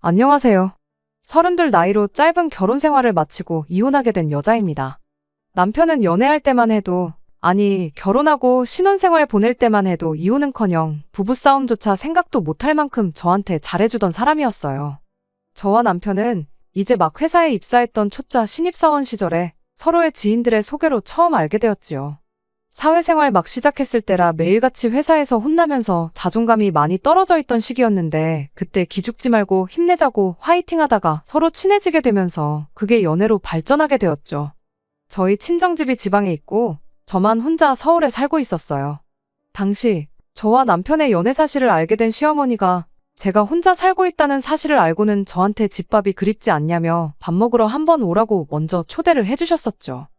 안녕하세요. 32 나이로 짧은 결혼 생활을 마치고 이혼하게 된 여자입니다. 남편은 연애할 때만 해도, 아니, 결혼하고 신혼생활 보낼 때만 해도 이혼은커녕 부부싸움조차 생각도 못할 만큼 저한테 잘해주던 사람이었어요. 저와 남편은 이제 막 회사에 입사했던 초짜 신입사원 시절에 서로의 지인들의 소개로 처음 알게 되었지요. 사회생활 막 시작했을 때라 매일같이 회사에서 혼나면서 자존감이 많이 떨어져 있던 시기였는데 그때 기죽지 말고 힘내자고 화이팅 하다가 서로 친해지게 되면서 그게 연애로 발전하게 되었죠. 저희 친정집이 지방에 있고 저만 혼자 서울에 살고 있었어요. 당시 저와 남편의 연애 사실을 알게 된 시어머니가 제가 혼자 살고 있다는 사실을 알고는 저한테 집밥이 그립지 않냐며 밥 먹으러 한번 오라고 먼저 초대를 해주셨었죠.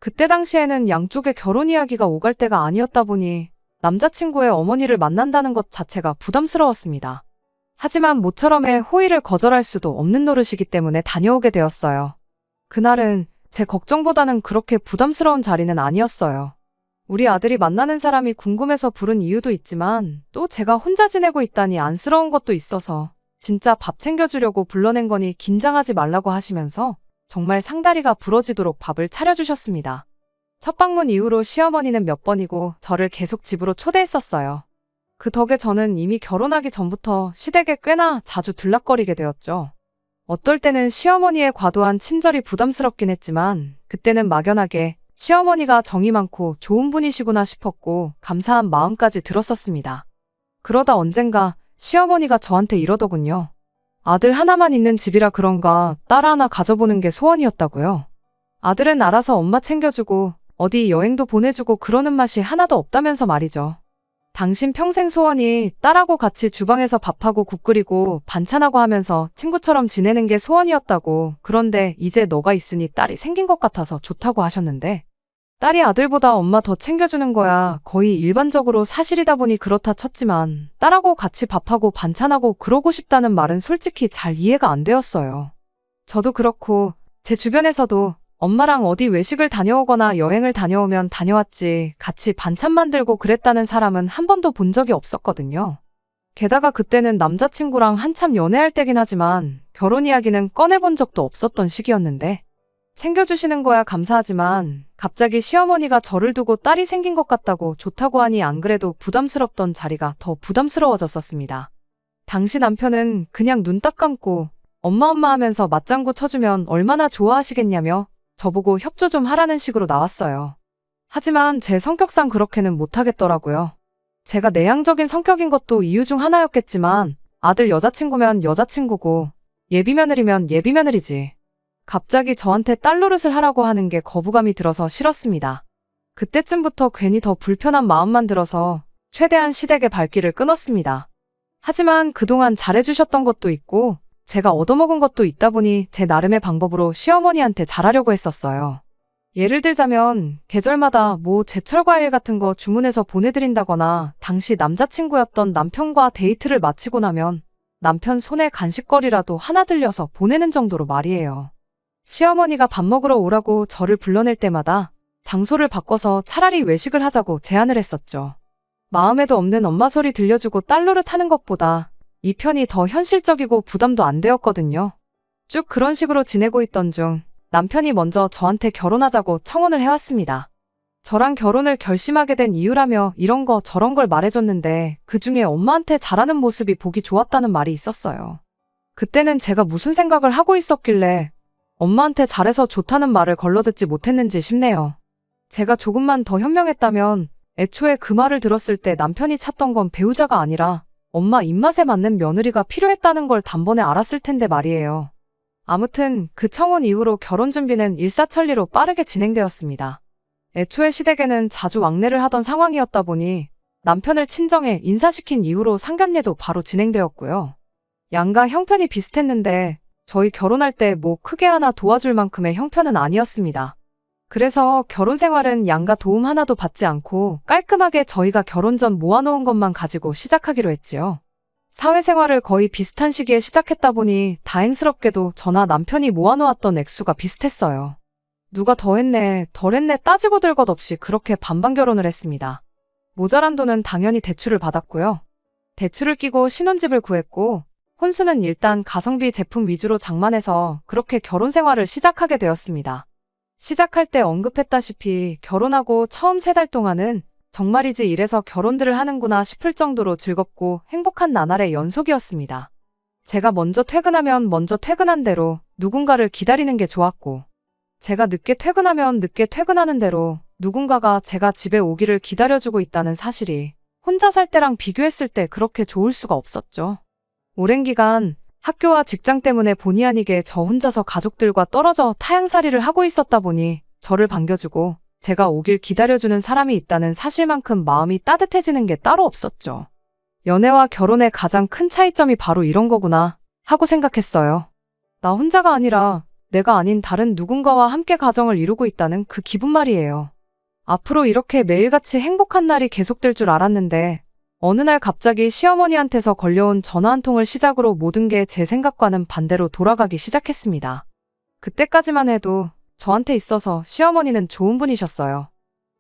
그때 당시에는 양쪽의 결혼 이야기가 오갈 때가 아니었다 보니 남자친구의 어머니를 만난다는 것 자체가 부담스러웠습니다. 하지만 모처럼의 호의를 거절할 수도 없는 노릇이기 때문에 다녀오게 되었어요. 그날은 제 걱정보다는 그렇게 부담스러운 자리는 아니었어요. 우리 아들이 만나는 사람이 궁금해서 부른 이유도 있지만 또 제가 혼자 지내고 있다니 안쓰러운 것도 있어서 진짜 밥 챙겨주려고 불러낸 거니 긴장하지 말라고 하시면서 정말 상다리가 부러지도록 밥을 차려주셨습니다. 첫 방문 이후로 시어머니는 몇 번이고 저를 계속 집으로 초대했었어요. 그 덕에 저는 이미 결혼하기 전부터 시댁에 꽤나 자주 들락거리게 되었죠. 어떨 때는 시어머니의 과도한 친절이 부담스럽긴 했지만 그때는 막연하게 시어머니가 정이 많고 좋은 분이시구나 싶었고 감사한 마음까지 들었었습니다. 그러다 언젠가 시어머니가 저한테 이러더군요. 아들 하나만 있는 집이라 그런가 딸 하나 가져보는 게 소원이었다고요. 아들은 알아서 엄마 챙겨주고 어디 여행도 보내주고 그러는 맛이 하나도 없다면서 말이죠. 당신 평생 소원이 딸하고 같이 주방에서 밥하고 국 끓이고 반찬하고 하면서 친구처럼 지내는 게 소원이었다고. 그런데 이제 너가 있으니 딸이 생긴 것 같아서 좋다고 하셨는데 딸이 아들보다 엄마 더 챙겨주는 거야 거의 일반적으로 사실이다 보니 그렇다 쳤지만 딸하고 같이 밥하고 반찬하고 그러고 싶다는 말은 솔직히 잘 이해가 안 되었어요. 저도 그렇고 제 주변에서도 엄마랑 어디 외식을 다녀오거나 여행을 다녀오면 다녀왔지 같이 반찬 만들고 그랬다는 사람은 한 번도 본 적이 없었거든요. 게다가 그때는 남자친구랑 한참 연애할 때긴 하지만 결혼 이야기는 꺼내본 적도 없었던 시기였는데 챙겨주시는 거야 감사하지만 갑자기 시어머니가 저를 두고 딸이 생긴 것 같다고 좋다고 하니 안 그래도 부담스럽던 자리가 더 부담스러워졌었습니다. 당시 남편은 그냥 눈 딱 감고 엄마 하면서 맞장구 쳐주면 얼마나 좋아하시겠냐며 저보고 협조 좀 하라는 식으로 나왔어요. 하지만 제 성격상 그렇게는 못하겠더라고요. 제가 내향적인 성격인 것도 이유 중 하나였겠지만 아들 여자친구면 여자친구고 예비며느리면 예비며느리지. 갑자기 저한테 딸 노릇을 하라고 하는 게 거부감이 들어서 싫었습니다. 그때쯤부터 괜히 더 불편한 마음만 들어서 최대한 시댁의 발길을 끊었습니다. 하지만 그동안 잘해주셨던 것도 있고 제가 얻어먹은 것도 있다 보니 제 나름의 방법으로 시어머니한테 잘하려고 했었어요. 예를 들자면 계절마다 뭐 제철 과일 같은 거 주문해서 보내드린다거나 당시 남자친구였던 남편과 데이트를 마치고 나면 남편 손에 간식거리라도 하나 들려서 보내는 정도로 말이에요. 시어머니가 밥 먹으러 오라고 저를 불러낼 때마다 장소를 바꿔서 차라리 외식을 하자고 제안을 했었죠. 마음에도 없는 엄마 소리 들려주고 딸 노릇하는 것보다 이 편이 더 현실적이고 부담도 안 되었거든요. 쭉 그런 식으로 지내고 있던 중 남편이 먼저 저한테 결혼하자고 청혼을 해왔습니다. 저랑 결혼을 결심하게 된 이유라며 이런 거 저런 걸 말해줬는데 그중에 엄마한테 잘하는 모습이 보기 좋았다는 말이 있었어요. 그때는 제가 무슨 생각을 하고 있었길래 엄마한테 잘해서 좋다는 말을 걸러듣지 못했는지 싶네요. 제가 조금만 더 현명했다면 애초에 그 말을 들었을 때 남편이 찾던 건 배우자가 아니라 엄마 입맛에 맞는 며느리가 필요했다는 걸 단번에 알았을 텐데 말이에요. 아무튼 그 청혼 이후로 결혼 준비는 일사천리로 빠르게 진행되었습니다. 애초에 시댁에는 자주 왕래를 하던 상황이었다 보니 남편을 친정에 인사시킨 이후로 상견례도 바로 진행되었고요. 양가 형편이 비슷했는데 저희 결혼할 때 뭐 크게 하나 도와줄 만큼의 형편은 아니었습니다. 그래서 결혼 생활은 양가 도움 하나도 받지 않고 깔끔하게 저희가 결혼 전 모아놓은 것만 가지고 시작하기로 했지요. 사회생활을 거의 비슷한 시기에 시작했다 보니 다행스럽게도 저나 남편이 모아놓았던 액수가 비슷했어요. 누가 더 했네, 덜 했네 따지고 들 것 없이 그렇게 반반 결혼을 했습니다. 모자란 돈은 당연히 대출을 받았고요. 대출을 끼고 신혼집을 구했고 혼수는 일단 가성비 제품 위주로 장만해서 그렇게 결혼 생활을 시작하게 되었습니다. 시작할 때 언급했다시피 결혼하고 처음 3달 동안은 정말이지 이래서 결혼들을 하는구나 싶을 정도로 즐겁고 행복한 나날의 연속이었습니다. 제가 먼저 퇴근하면 먼저 퇴근한 대로 누군가를 기다리는 게 좋았고, 제가 늦게 퇴근하면 늦게 퇴근하는 대로 누군가가 제가 집에 오기를 기다려주고 있다는 사실이 혼자 살 때랑 비교했을 때 그렇게 좋을 수가 없었죠. 오랜 기간 학교와 직장 때문에 본의 아니게 저 혼자서 가족들과 떨어져 타향살이를 하고 있었다 보니 저를 반겨주고 제가 오길 기다려주는 사람이 있다는 사실만큼 마음이 따뜻해지는 게 따로 없었죠. 연애와 결혼의 가장 큰 차이점이 바로 이런 거구나 하고 생각했어요. 나 혼자가 아니라 내가 아닌 다른 누군가와 함께 가정을 이루고 있다는 그 기분 말이에요. 앞으로 이렇게 매일같이 행복한 날이 계속될 줄 알았는데 어느 날 갑자기 시어머니한테서 걸려온 전화 한 통을 시작으로 모든 게 제 생각과는 반대로 돌아가기 시작했습니다. 그때까지만 해도 저한테 있어서 시어머니는 좋은 분이셨어요.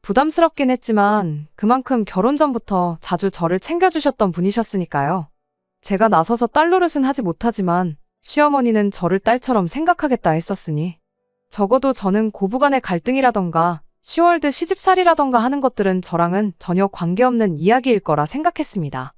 부담스럽긴 했지만 그만큼 결혼 전부터 자주 저를 챙겨주셨던 분이셨으니까요. 제가 나서서 딸 노릇은 하지 못하지만 시어머니는 저를 딸처럼 생각하겠다 했었으니 적어도 저는 고부간의 갈등이라던가 시월드 시집살이라던가 하는 것들은 저랑은 전혀 관계없는 이야기일 거라 생각했습니다.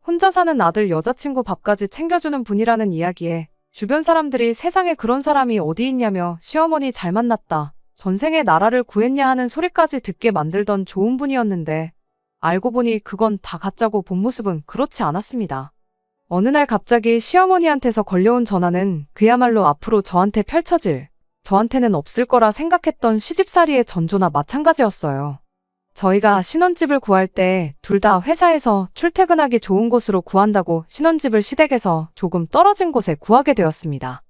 혼자 사는 아들 여자친구 밥까지 챙겨주는 분이라는 이야기에 주변 사람들이 세상에 그런 사람이 어디 있냐며 시어머니 잘 만났다, 전생에 나라를 구했냐 하는 소리까지 듣게 만들던 좋은 분이었는데 알고 보니 그건 다 가짜고 본 모습은 그렇지 않았습니다. 어느 날 갑자기 시어머니한테서 걸려온 전화는 그야말로 앞으로 저한테는 없을 거라 생각했던 시집살이의 전조나 마찬가지였어요. 저희가 신혼집을 구할 때 둘 다 회사에서 출퇴근하기 좋은 곳으로 구한다고 신혼집을 시댁에서 조금 떨어진 곳에 구하게 되었습니다.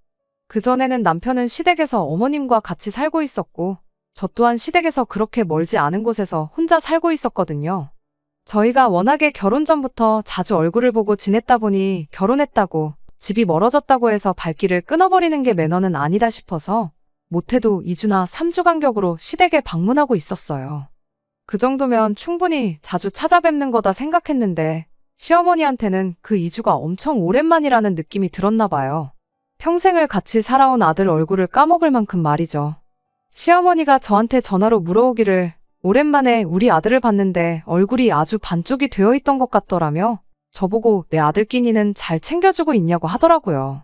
그전에는 남편은 시댁에서 어머님과 같이 살고 있었고 저 또한 시댁에서 그렇게 멀지 않은 곳에서 혼자 살고 있었거든요. 저희가 워낙에 결혼 전부터 자주 얼굴을 보고 지냈다 보니 결혼했다고 집이 멀어졌다고 해서 발길을 끊어버리는 게 매너는 아니다 싶어서 못해도 2주나 3주 간격으로 시댁에 방문하고 있었어요. 그 정도면 충분히 자주 찾아뵙는 거다 생각했는데 시어머니한테는 그 2주가 엄청 오랜만이라는 느낌이 들었나 봐요. 평생을 같이 살아온 아들 얼굴을 까먹을 만큼 말이죠. 시어머니가 저한테 전화로 물어오기를 오랜만에 우리 아들을 봤는데 얼굴이 아주 반쪽이 되어 있던 것 같더라며 저보고 내 아들 끼니는 잘 챙겨주고 있냐고 하더라고요.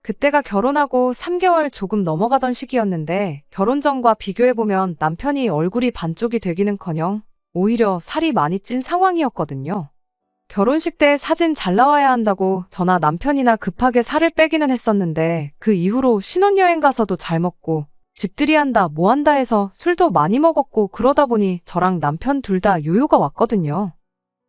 그때가 결혼하고 3개월 조금 넘어가던 시기였는데 결혼 전과 비교해보면 남편이 얼굴이 반쪽이 되기는커녕 오히려 살이 많이 찐 상황이었거든요. 결혼식 때 사진 잘 나와야 한다고 저나 남편이나 급하게 살을 빼기는 했었는데 그 이후로 신혼여행 가서도 잘 먹고 집들이 한다 뭐 한다 해서 술도 많이 먹었고 그러다 보니 저랑 남편 둘 다 요요가 왔거든요.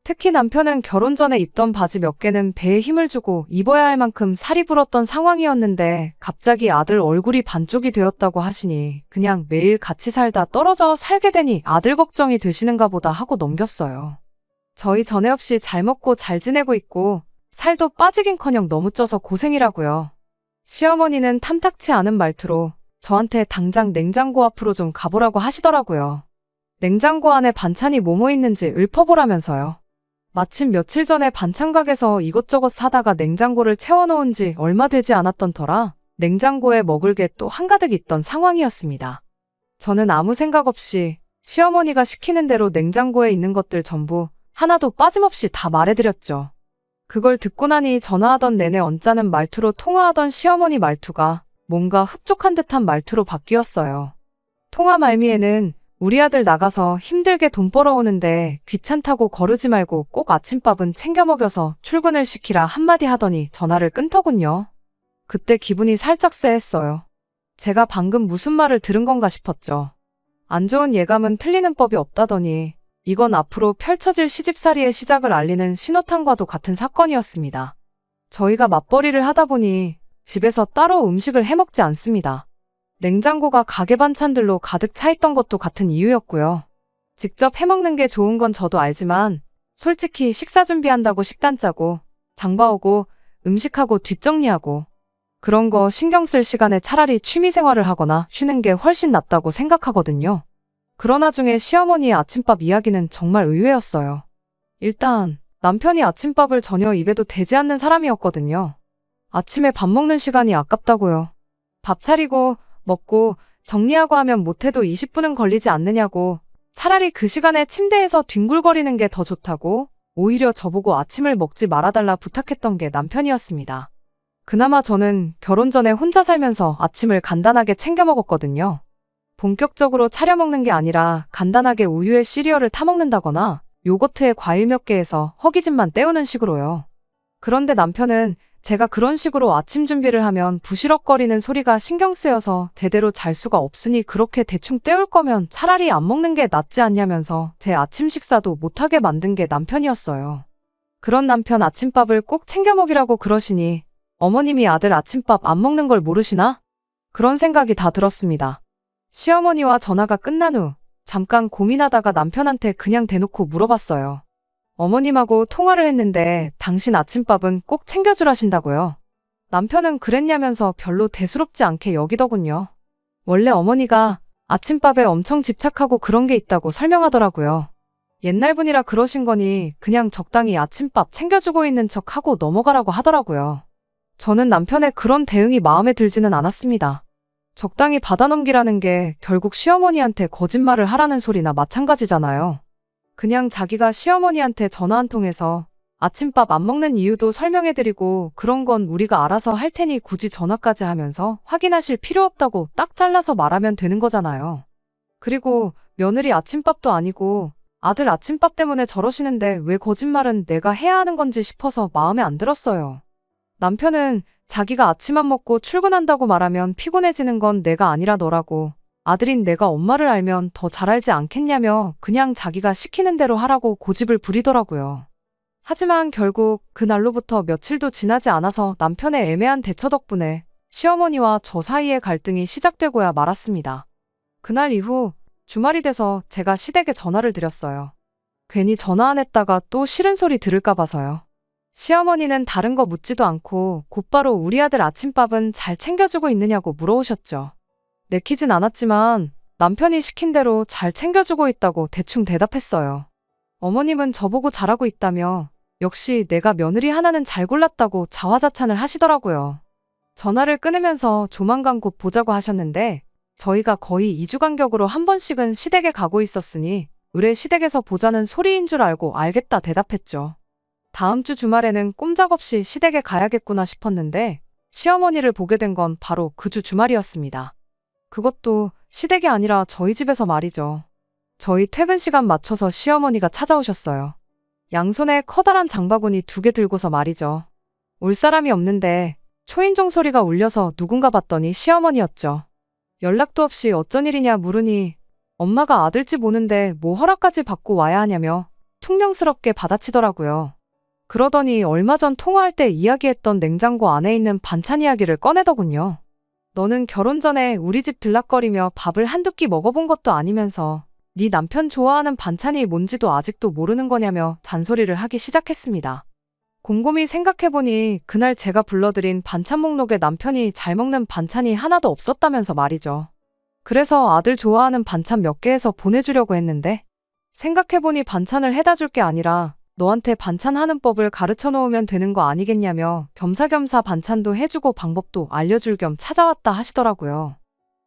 특히 남편은 결혼 전에 입던 바지 몇 개는 배에 힘을 주고 입어야 할 만큼 살이 불었던 상황이었는데 갑자기 아들 얼굴이 반쪽이 되었다고 하시니 그냥 매일 같이 살다 떨어져 살게 되니 아들 걱정이 되시는가 보다 하고 넘겼어요. 저희 전에 없이 잘 먹고 잘 지내고 있고 살도 빠지긴커녕 너무 쪄서 고생이라고요. 시어머니는 탐탁치 않은 말투로 저한테 당장 냉장고 앞으로 좀 가보라고 하시더라고요. 냉장고 안에 반찬이 뭐뭐 있는지 읊어보라면서요. 마침 며칠 전에 반찬 가게에서 이것저것 사다가 냉장고를 채워놓은 지 얼마 되지 않았던 터라 냉장고에 먹을 게 또 한가득 있던 상황이었습니다. 저는 아무 생각 없이 시어머니가 시키는 대로 냉장고에 있는 것들 전부 하나도 빠짐없이 다 말해드렸죠. 그걸 듣고 나니 전화하던 내내 언짢은 말투로 통화하던 시어머니 말투가 뭔가 흡족한 듯한 말투로 바뀌었어요. 통화 말미에는 우리 아들 나가서 힘들게 돈 벌어오는데 귀찮다고 거르지 말고 꼭 아침밥은 챙겨 먹여서 출근을 시키라 한마디 하더니 전화를 끊더군요. 그때 기분이 살짝 쎄했어요. 제가 방금 무슨 말을 들은 건가 싶었죠. 안 좋은 예감은 틀리는 법이 없다더니 이건 앞으로 펼쳐질 시집살이의 시작을 알리는 신호탄과도 같은 사건이었습니다. 저희가 맞벌이를 하다 보니 집에서 따로 음식을 해먹지 않습니다. 냉장고가 가게 반찬들로 가득 차 있던 것도 같은 이유였고요. 직접 해먹는 게 좋은 건 저도 알지만 솔직히 식사 준비한다고 식단 짜고 장봐오고 음식하고 뒷정리하고 그런 거 신경 쓸 시간에 차라리 취미생활을 하거나 쉬는 게 훨씬 낫다고 생각하거든요. 그러나 중에 시어머니의 아침밥 이야기는 정말 의외였어요. 일단 남편이 아침밥을 전혀 입에도 대지 않는 사람이었거든요. 아침에 밥 먹는 시간이 아깝다고요. 밥 차리고, 먹고, 정리하고 하면 못해도 20분은 걸리지 않느냐고. 차라리 그 시간에 침대에서 뒹굴거리는 게 더 좋다고. 오히려 저보고 아침을 먹지 말아달라 부탁했던 게 남편이었습니다. 그나마 저는 결혼 전에 혼자 살면서 아침을 간단하게 챙겨 먹었거든요. 본격적으로 차려 먹는 게 아니라 간단하게 우유에 시리얼을 타 먹는다거나 요거트에 과일 몇 개 해서 허기짐만 때우는 식으로요. 그런데 남편은 제가 그런 식으로 아침 준비를 하면 부시럭거리는 소리가 신경 쓰여서 제대로 잘 수가 없으니 그렇게 대충 때울 거면 차라리 안 먹는 게 낫지 않냐면서 제 아침 식사도 못하게 만든 게 남편이었어요. 그런 남편 아침밥을 꼭 챙겨 먹이라고 그러시니 어머님이 아들 아침밥 안 먹는 걸 모르시나? 그런 생각이 다 들었습니다. 시어머니와 전화가 끝난 후 잠깐 고민하다가 남편한테 그냥 대놓고 물어봤어요. 어머님하고 통화를 했는데 당신 아침밥은 꼭 챙겨주라신다고요. 남편은 그랬냐면서 별로 대수롭지 않게 여기더군요. 원래 어머니가 아침밥에 엄청 집착하고 그런 게 있다고 설명하더라고요. 옛날 분이라 그러신 거니 그냥 적당히 아침밥 챙겨주고 있는 척하고 넘어가라고 하더라고요. 저는 남편의 그런 대응이 마음에 들지는 않았습니다. 적당히 받아넘기라는 게 결국 시어머니한테 거짓말을 하라는 소리나 마찬가지잖아요. 그냥 자기가 시어머니한테 전화 한 통해서 아침밥 안 먹는 이유도 설명해드리고 그런 건 우리가 알아서 할 테니 굳이 전화까지 하면서 확인하실 필요 없다고 딱 잘라서 말하면 되는 거잖아요. 그리고 며느리 아침밥도 아니고 아들 아침밥 때문에 저러시는데 왜 거짓말은 내가 해야 하는 건지 싶어서 마음에 안 들었어요. 남편은 자기가 아침 안 먹고 출근한다고 말하면 피곤해지는 건 내가 아니라 너라고. 아들인 내가 엄마를 알면 더 잘 알지 않겠냐며 그냥 자기가 시키는 대로 하라고 고집을 부리더라고요. 하지만 결국 그날로부터 며칠도 지나지 않아서 남편의 애매한 대처 덕분에 시어머니와 저 사이의 갈등이 시작되고야 말았습니다. 그날 이후 주말이 돼서 제가 시댁에 전화를 드렸어요. 괜히 전화 안 했다가 또 싫은 소리 들을까 봐서요. 시어머니는 다른 거 묻지도 않고 곧바로 우리 아들 아침밥은 잘 챙겨주고 있느냐고 물어오셨죠. 내키진 않았지만 남편이 시킨 대로 잘 챙겨주고 있다고 대충 대답했어요. 어머님은 저보고 잘하고 있다며 역시 내가 며느리 하나는 잘 골랐다고 자화자찬을 하시더라고요. 전화를 끊으면서 조만간 곧 보자고 하셨는데 저희가 거의 2주 간격으로 한 번씩은 시댁에 가고 있었으니 의뢰 시댁에서 보자는 소리인 줄 알고 알겠다 대답했죠. 다음 주 주말에는 꼼짝없이 시댁에 가야겠구나 싶었는데 시어머니를 보게 된 건 바로 그 주 주말이었습니다. 그것도 시댁이 아니라 저희 집에서 말이죠. 저희 퇴근 시간 맞춰서 시어머니가 찾아오셨어요. 양손에 커다란 장바구니 2개 들고서 말이죠. 올 사람이 없는데 초인종 소리가 울려서 누군가 봤더니 시어머니였죠. 연락도 없이 어쩐 일이냐 물으니 엄마가 아들 집 오는데 뭐 허락까지 받고 와야 하냐며 퉁명스럽게 받아치더라고요. 그러더니 얼마 전 통화할 때 이야기했던 냉장고 안에 있는 반찬 이야기를 꺼내더군요. 너는 결혼 전에 우리 집 들락거리며 밥을 한두 끼 먹어본 것도 아니면서 네 남편 좋아하는 반찬이 뭔지도 아직도 모르는 거냐며 잔소리를 하기 시작했습니다. 곰곰이 생각해보니 그날 제가 불러드린 반찬 목록에 남편이 잘 먹는 반찬이 하나도 없었다면서 말이죠. 그래서 아들 좋아하는 반찬 몇 개 해서 보내주려고 했는데 생각해보니 반찬을 해다 줄 게 아니라 너한테 반찬 하는 법을 가르쳐 놓으면 되는 거 아니겠냐며 겸사겸사 반찬도 해주고 방법도 알려줄 겸 찾아왔다 하시더라고요.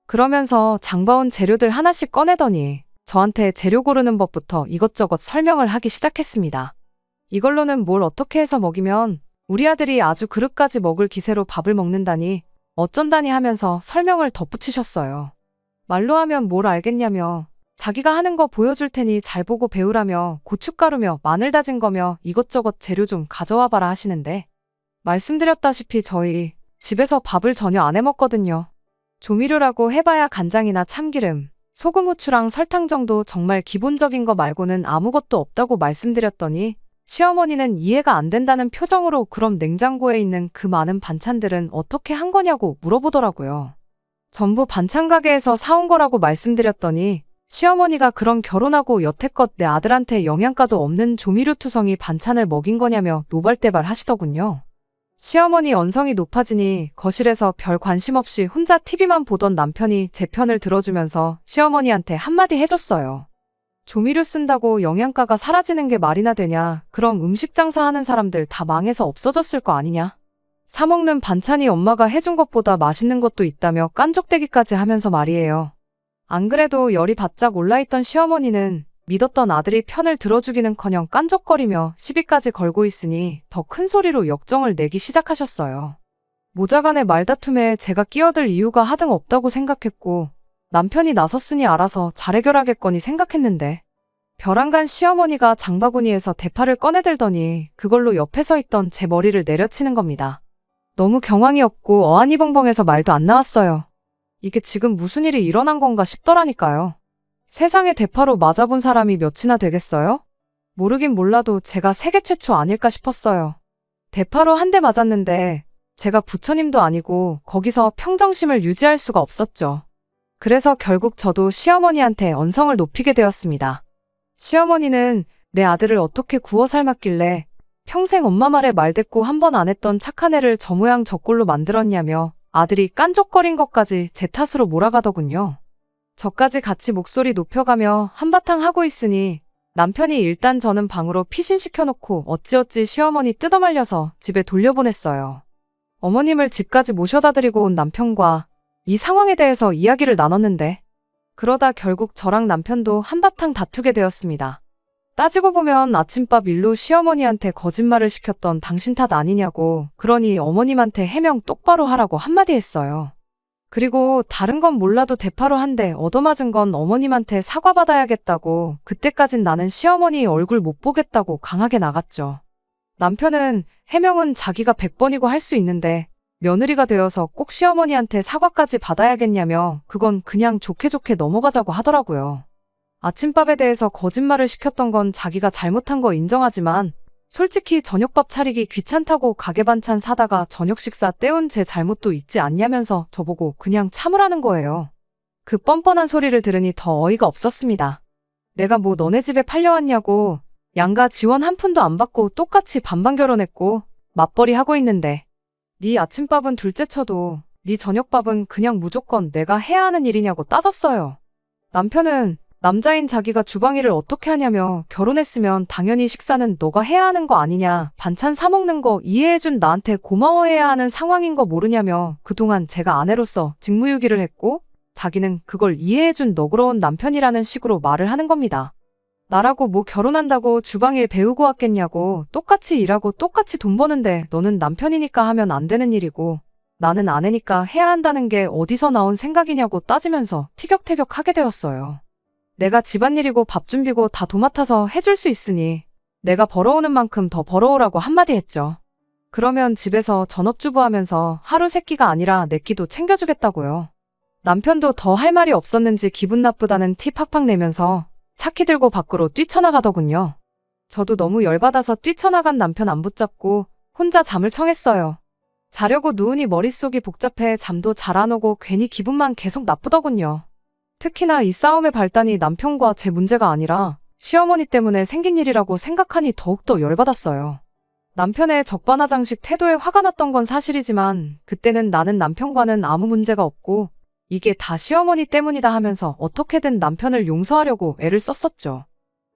그러면서 장봐온 재료들 하나씩 꺼내더니 저한테 재료 고르는 법부터 이것저것 설명을 하기 시작했습니다. 이걸로는 뭘 어떻게 해서 먹이면 우리 아들이 아주 그릇까지 먹을 기세로 밥을 먹는다니 어쩐다니 하면서 설명을 덧붙이셨어요. 말로 하면 뭘 알겠냐며 자기가 하는 거 보여줄 테니 잘 보고 배우라며 고춧가루며 마늘 다진 거며 이것저것 재료 좀 가져와 봐라 하시는데 말씀드렸다시피 저희 집에서 밥을 전혀 안 해먹거든요. 조미료라고 해봐야 간장이나 참기름, 소금, 후추랑 설탕 정도 정말 기본적인 거 말고는 아무것도 없다고 말씀드렸더니 시어머니는 이해가 안 된다는 표정으로 그럼 냉장고에 있는 그 많은 반찬들은 어떻게 한 거냐고 물어보더라고요. 전부 반찬 가게에서 사온 거라고 말씀드렸더니 시어머니가 그럼 결혼하고 여태껏 내 아들한테 영양가도 없는 조미료투성이 반찬을 먹인 거냐며 노발대발 하시더군요. 시어머니 언성이 높아지니 거실에서 별 관심 없이 혼자 TV만 보던 남편이 제 편을 들어주면서 시어머니한테 한마디 해줬어요. 조미료 쓴다고 영양가가 사라지는 게 말이나 되냐? 그럼 음식 장사하는 사람들 다 망해서 없어졌을 거 아니냐? 사먹는 반찬이 엄마가 해준 것보다 맛있는 것도 있다며 깐족대기까지 하면서 말이에요. 안 그래도 열이 바짝 올라있던 시어머니는 믿었던 아들이 편을 들어주기는커녕 깐족거리며 시비까지 걸고 있으니 더 큰 소리로 역정을 내기 시작하셨어요. 모자간의 말다툼에 제가 끼어들 이유가 하등 없다고 생각했고 남편이 나섰으니 알아서 잘 해결하겠거니 생각했는데 벼랑간 시어머니가 장바구니에서 대파를 꺼내들더니 그걸로 옆에 서 있던 제 머리를 내려치는 겁니다. 너무 경황이 없고 어안이 벙벙해서 말도 안 나왔어요. 이게 지금 무슨 일이 일어난 건가 싶더라니까요. 세상에 대파로 맞아본 사람이 몇이나 되겠어요? 모르긴 몰라도 제가 세계 최초 아닐까 싶었어요. 대파로 한 대 맞았는데 제가 부처님도 아니고 거기서 평정심을 유지할 수가 없었죠. 그래서 결국 저도 시어머니한테 언성을 높이게 되었습니다. 시어머니는 내 아들을 어떻게 구워 삶았길래 평생 엄마 말에 말대꾸 한 번 안 했던 착한 애를 저 모양 저 꼴로 만들었냐며 아들이 깐족거린 것까지 제 탓으로 몰아가더군요. 저까지 같이 목소리 높여가며 한바탕 하고 있으니 남편이 일단 저는 방으로 피신시켜놓고 어찌어찌 시어머니 뜯어말려서 집에 돌려보냈어요. 어머님을 집까지 모셔다 드리고 온 남편과 이 상황에 대해서 이야기를 나눴는데 그러다 결국 저랑 남편도 한바탕 다투게 되었습니다. 따지고 보면 아침밥 일로 시어머니한테 거짓말을 시켰던 당신 탓 아니냐고 그러니 어머님한테 해명 똑바로 하라고 한마디 했어요. 그리고 다른 건 몰라도 대파로 한 대 얻어맞은 건 어머님한테 사과받아야겠다고 그때까진 나는 시어머니 얼굴 못 보겠다고 강하게 나갔죠. 남편은 해명은 자기가 100번이고 할 수 있는데 며느리가 되어서 꼭 시어머니한테 사과까지 받아야겠냐며 그건 그냥 좋게 좋게 넘어가자고 하더라고요. 아침밥에 대해서 거짓말을 시켰던 건 자기가 잘못한 거 인정하지만 솔직히 저녁밥 차리기 귀찮다고 가게 반찬 사다가 저녁 식사 때운 제 잘못도 있지 않냐면서 저보고 그냥 참으라는 거예요. 그 뻔뻔한 소리를 들으니 더 어이가 없었습니다. 내가 뭐 너네 집에 팔려왔냐고 양가 지원 한 푼도 안 받고 똑같이 반반 결혼했고 맞벌이 하고 있는데 네 아침밥은 둘째 쳐도 네 저녁밥은 그냥 무조건 내가 해야 하는 일이냐고 따졌어요. 남편은 남자인 자기가 주방일을 어떻게 하냐며 결혼했으면 당연히 식사는 너가 해야 하는 거 아니냐, 반찬 사 먹는 거 이해해준 나한테 고마워해야 하는 상황인 거 모르냐며 그동안 제가 아내로서 직무유기를 했고 자기는 그걸 이해해준 너그러운 남편이라는 식으로 말을 하는 겁니다. 나라고 뭐 결혼한다고 주방일 배우고 왔겠냐고 똑같이 일하고 똑같이 돈 버는데 너는 남편이니까 하면 안 되는 일이고 나는 아내니까 해야 한다는 게 어디서 나온 생각이냐고 따지면서 티격태격하게 되었어요. 내가 집안일이고 밥 준비고 다 도맡아서 해줄 수 있으니 내가 벌어오는 만큼 더 벌어오라고 한마디 했죠. 그러면 집에서 전업주부 하면서 하루 세 끼가 아니라 네 끼도 챙겨주겠다고요. 남편도 더 할 말이 없었는지 기분 나쁘다는 티 팍팍 내면서 차키 들고 밖으로 뛰쳐나가더군요. 저도 너무 열받아서 뛰쳐나간 남편 안 붙잡고 혼자 잠을 청했어요. 자려고 누우니 머릿속이 복잡해 잠도 잘 안 오고 괜히 기분만 계속 나쁘더군요. 특히나 이 싸움의 발단이 남편과 제 문제가 아니라 시어머니 때문에 생긴 일이라고 생각하니 더욱더 열받았어요. 남편의 적반하장식 태도에 화가 났던 건 사실이지만 그때는 나는 남편과는 아무 문제가 없고 이게 다 시어머니 때문이다 하면서 어떻게든 남편을 용서하려고 애를 썼었죠.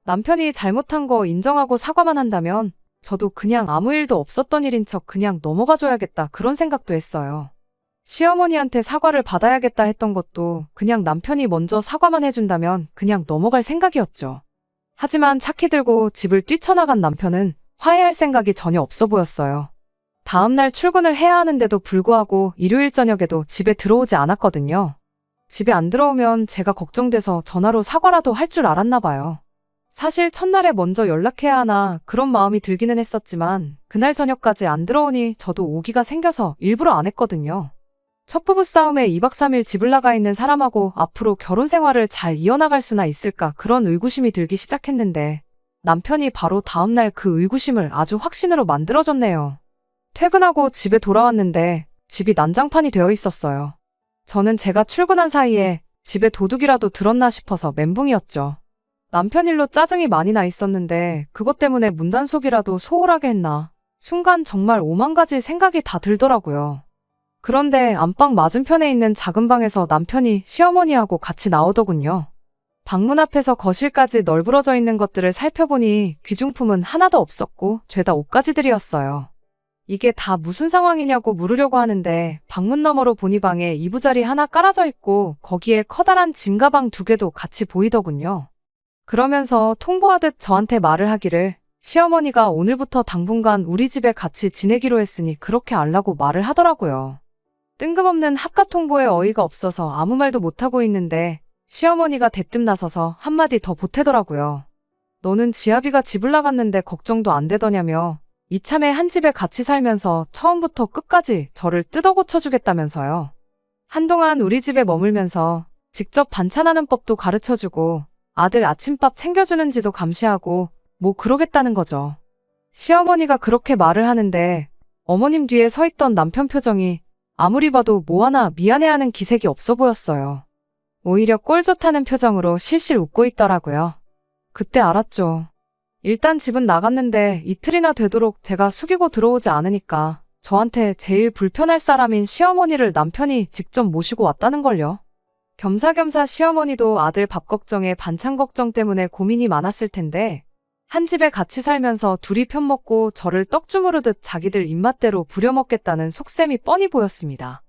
남편이 잘못한 거 인정하고 사과만 한다면 저도 그냥 아무 일도 없었던 일인 척 그냥 넘어가줘야겠다 그런 생각도 했어요. 시어머니한테 사과를 받아야겠다 했던 것도 그냥 남편이 먼저 사과만 해준다면 그냥 넘어갈 생각이었죠. 하지만 차키 들고 집을 뛰쳐나간 남편은 화해할 생각이 전혀 없어 보였어요. 다음날 출근을 해야 하는데도 불구하고 일요일 저녁에도 집에 들어오지 않았거든요. 집에 안 들어오면 제가 걱정돼서 전화로 사과라도 할 줄 알았나 봐요. 사실 첫날에 먼저 연락해야 하나 그런 마음이 들기는 했었지만 그날 저녁까지 안 들어오니 저도 오기가 생겨서 일부러 안 했거든요. 첫 부부 싸움에 2박 3일 집을 나가 있는 사람하고 앞으로 결혼 생활을 잘 이어나갈 수나 있을까 그런 의구심이 들기 시작했는데 남편이 바로 다음날 그 의구심을 아주 확신으로 만들어줬네요. 퇴근하고 집에 돌아왔는데 집이 난장판이 되어 있었어요. 저는 제가 출근한 사이에 집에 도둑이라도 들었나 싶어서 멘붕이었죠. 남편 일로 짜증이 많이 나 있었는데 그것 때문에 문단속이라도 소홀하게 했나. 순간 정말 오만 가지 생각이 다 들더라고요. 그런데 안방 맞은편에 있는 작은 방에서 남편이 시어머니하고 같이 나오더군요. 방문 앞에서 거실까지 널브러져 있는 것들을 살펴보니 귀중품은 하나도 없었고 죄다 옷가지들이었어요. 이게 다 무슨 상황이냐고 물으려고 하는데 방문 너머로 보니 방에 이부자리 하나 깔아져 있고 거기에 커다란 짐 가방 2개도 같이 보이더군요. 그러면서 통보하듯 저한테 말을 하기를 시어머니가 오늘부터 당분간 우리 집에 같이 지내기로 했으니 그렇게 알라고 말을 하더라고요. 뜬금없는 합가 통보에 어이가 없어서 아무 말도 못하고 있는데 시어머니가 대뜸 나서서 한마디 더 보태더라고요. 너는 지아비가 집을 나갔는데 걱정도 안 되더냐며 이참에 한 집에 같이 살면서 처음부터 끝까지 저를 뜯어 고쳐주겠다면서요. 한동안 우리 집에 머물면서 직접 반찬하는 법도 가르쳐주고 아들 아침밥 챙겨주는지도 감시하고 뭐 그러겠다는 거죠. 시어머니가 그렇게 말을 하는데 어머님 뒤에 서 있던 남편 표정이 아무리 봐도 뭐 하나 미안해하는 기색이 없어 보였어요. 오히려 꼴 좋다는 표정으로 실실 웃고 있더라고요. 그때 알았죠. 일단 집은 나갔는데 이틀이나 되도록 제가 숙이고 들어오지 않으니까 저한테 제일 불편할 사람인 시어머니를 남편이 직접 모시고 왔다는 걸요. 겸사겸사 시어머니도 아들 밥 걱정에 반찬 걱정 때문에 고민이 많았을 텐데 한 집에 같이 살면서 둘이 편먹고 저를 떡 주무르듯 자기들 입맛대로 부려먹겠다는 속셈이 뻔히 보였습니다.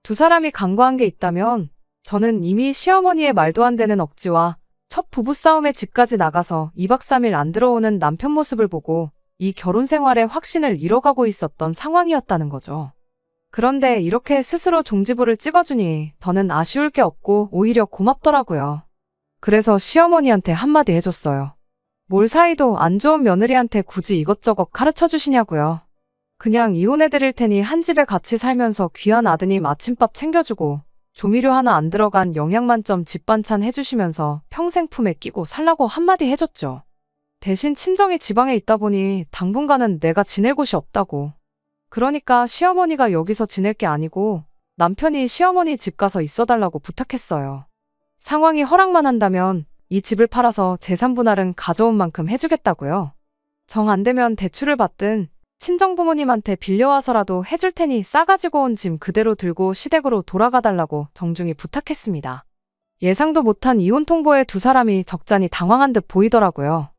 두 사람이 간과한 게 있다면 저는 이미 시어머니의 말도 안 되는 억지와 첫 부부싸움에 집까지 나가서 2박 3일 안 들어오는 남편 모습을 보고 이 결혼 생활의 확신을 잃어가고 있었던 상황이었다는 거죠. 그런데 이렇게 스스로 종지부를 찍어주니 더는 아쉬울 게 없고 오히려 고맙더라고요. 그래서 시어머니한테 한마디 해줬어요. 뭘 사이도 안 좋은 며느리한테 굳이 이것저것 가르쳐 주시냐고요. 그냥 이혼해드릴 테니 한 집에 같이 살면서 귀한 아드님 아침밥 챙겨주고 조미료 하나 안 들어간 영양만점 집반찬 해주시면서 평생 품에 끼고 살라고 한마디 해줬죠. 대신 친정이 지방에 있다 보니 당분간은 내가 지낼 곳이 없다고. 그러니까 시어머니가 여기서 지낼 게 아니고 남편이 시어머니 집 가서 있어달라고 부탁했어요. 상황이 허락만 한다면 이 집을 팔아서 재산 분할은 가져온 만큼 해주겠다고요. 정 안 되면 대출을 받든 친정 부모님한테 빌려와서라도 해줄 테니 싸가지고 온 짐 그대로 들고 시댁으로 돌아가 달라고 정중히 부탁했습니다. 예상도 못한 이혼 통보에 두 사람이 적잖이 당황한 듯 보이더라고요.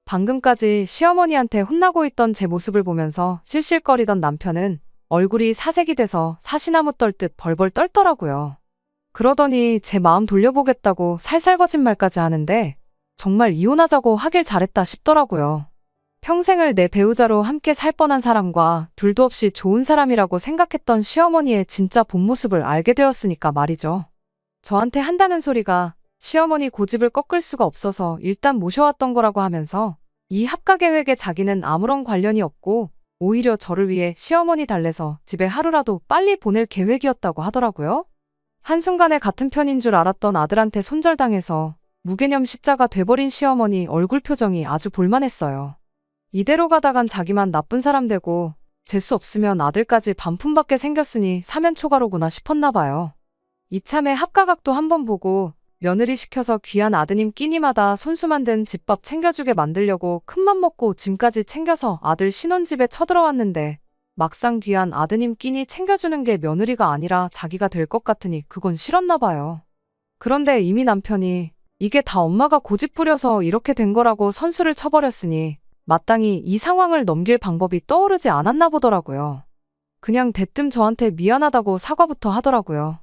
방금까지 시어머니한테 혼나고 있던 제 모습을 보면서 실실거리던 남편은 얼굴이 사색이 돼서 사시나무 떨듯 벌벌 떨더라고요. 그러더니 제 마음 돌려보겠다고 살살 거짓말까지 하는데 정말 이혼하자고 하길 잘했다 싶더라고요. 평생을 내 배우자로 함께 살 뻔한 사람과 둘도 없이 좋은 사람이라고 생각했던 시어머니의 진짜 본 모습을 알게 되었으니까 말이죠. 저한테 한다는 소리가 시어머니 고집을 꺾을 수가 없어서 일단 모셔왔던 거라고 하면서 이 합가 계획에 자기는 아무런 관련이 없고 오히려 저를 위해 시어머니 달래서 집에 하루라도 빨리 보낼 계획이었다고 하더라고요. 한순간에 같은 편인 줄 알았던 아들한테 손절당해서 무개념 시자가 돼버린 시어머니 얼굴 표정이 아주 볼만했어요. 이대로 가다간 자기만 나쁜 사람 되고 재수 없으면 아들까지 반품받게 생겼으니 사면초가로구나 싶었나 봐요. 이참에 합가각도 한번 보고 며느리 시켜서 귀한 아드님 끼니마다 손수 만든 집밥 챙겨주게 만들려고 큰맘 먹고 짐까지 챙겨서 아들 신혼집에 쳐들어왔는데 막상 귀한 아드님 끼니 챙겨주는 게 며느리가 아니라 자기가 될 것 같으니 그건 싫었나 봐요. 그런데 이미 남편이 이게 다 엄마가 고집 부려서 이렇게 된 거라고 선수를 쳐버렸으니 마땅히 이 상황을 넘길 방법이 떠오르지 않았나 보더라고요. 그냥 대뜸 저한테 미안하다고 사과부터 하더라고요.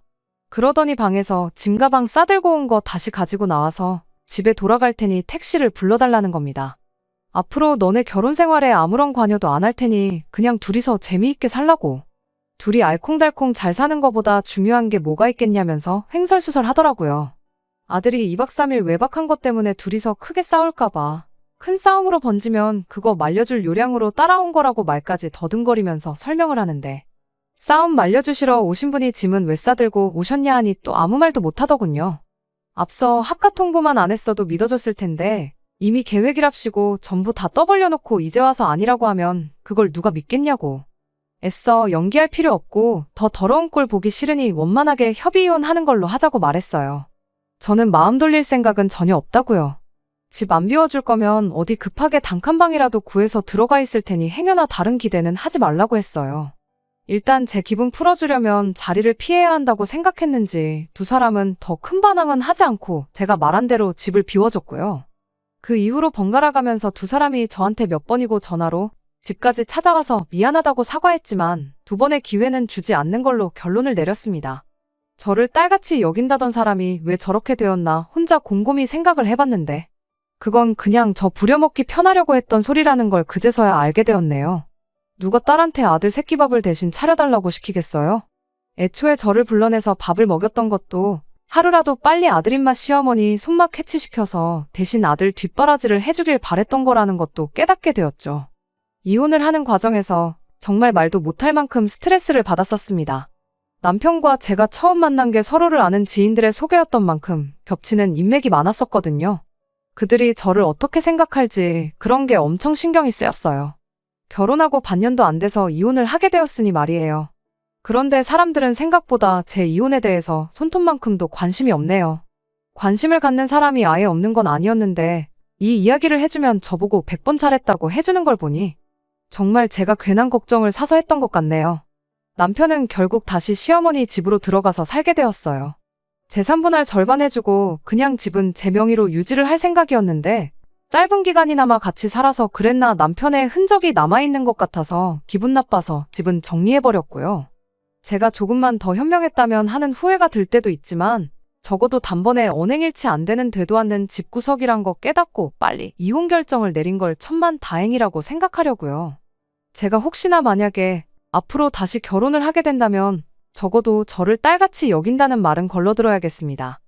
그러더니 방에서 짐 가방 싸들고 온 거 다시 가지고 나와서 집에 돌아갈 테니 택시를 불러달라는 겁니다. 앞으로 너네 결혼 생활에 아무런 관여도 안 할 테니 그냥 둘이서 재미있게 살라고. 둘이 알콩달콩 잘 사는 거보다 중요한 게 뭐가 있겠냐면서 횡설수설 하더라고요. 아들이 2박 3일 외박한 것 때문에 둘이서 크게 싸울까 봐. 큰 싸움으로 번지면 그거 말려줄 요량으로 따라온 거라고 말까지 더듬거리면서 설명을 하는데 싸움 말려주시러 오신 분이 짐은 왜 싸들고 오셨냐 하니 또 아무 말도 못하더군요. 앞서 합가 통보만 안 했어도 믿어줬을 텐데 이미 계획이랍시고 전부 다 떠벌려놓고 이제 와서 아니라고 하면 그걸 누가 믿겠냐고. 애써 연기할 필요 없고 더 더러운 꼴 보기 싫으니 원만하게 협의 이혼하는 걸로 하자고 말했어요. 저는 마음 돌릴 생각은 전혀 없다고요. 집 안 비워줄 거면 어디 급하게 단칸방이라도 구해서 들어가 있을 테니 행여나 다른 기대는 하지 말라고 했어요. 일단 제 기분 풀어주려면 자리를 피해야 한다고 생각했는지 두 사람은 더 큰 반항은 하지 않고 제가 말한 대로 집을 비워줬고요. 그 이후로 번갈아 가면서 두 사람이 저한테 몇 번이고 전화로 집까지 찾아와서 미안하다고 사과했지만 두 번의 기회는 주지 않는 걸로 결론을 내렸습니다. 저를 딸같이 여긴다던 사람이 왜 저렇게 되었나 혼자 곰곰이 생각을 해봤는데 그건 그냥 저 부려먹기 편하려고 했던 소리라는 걸 그제서야 알게 되었네요. 누가 딸한테 아들 새끼밥을 대신 차려달라고 시키겠어요? 애초에 저를 불러내서 밥을 먹였던 것도 하루라도 빨리 아들 입맛 시어머니 손맛 캐치시켜서 대신 아들 뒷바라지를 해주길 바랬던 거라는 것도 깨닫게 되었죠. 이혼을 하는 과정에서 정말 말도 못할 만큼 스트레스를 받았었습니다. 남편과 제가 처음 만난 게 서로를 아는 지인들의 소개였던 만큼 겹치는 인맥이 많았었거든요. 그들이 저를 어떻게 생각할지 그런 게 엄청 신경이 쓰였어요. 결혼하고 반년도 안 돼서 이혼을 하게 되었으니 말이에요. 그런데 사람들은 생각보다 제 이혼에 대해서 손톱만큼도 관심이 없네요. 관심을 갖는 사람이 아예 없는 건 아니었는데 이 이야기를 해주면 저보고 100번 잘했다고 해주는 걸 보니 정말 제가 괜한 걱정을 사서 했던 것 같네요. 남편은 결국 다시 시어머니 집으로 들어가서 살게 되었어요. 재산 분할 절반 해주고 그냥 집은 제 명의로 유지를 할 생각이었는데 짧은 기간이나마 같이 살아서 그랬나 남편의 흔적이 남아있는 것 같아서 기분 나빠서 집은 정리해버렸고요. 제가 조금만 더 현명했다면 하는 후회가 들 때도 있지만 적어도 단번에 언행일치 안 되는 되도 않는 집구석이란 거 깨닫고 빨리 이혼 결정을 내린 걸 천만 다행이라고 생각하려고요. 제가 혹시나 만약에 앞으로 다시 결혼을 하게 된다면 적어도 저를 딸같이 여긴다는 말은 걸러들어야겠습니다.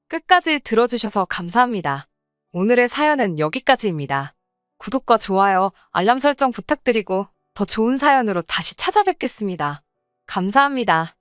끝까지 들어주셔서 감사합니다. 오늘의 사연은 여기까지입니다. 구독과 좋아요, 알람 설정 부탁드리고 더 좋은 사연으로 다시 찾아뵙겠습니다. 감사합니다.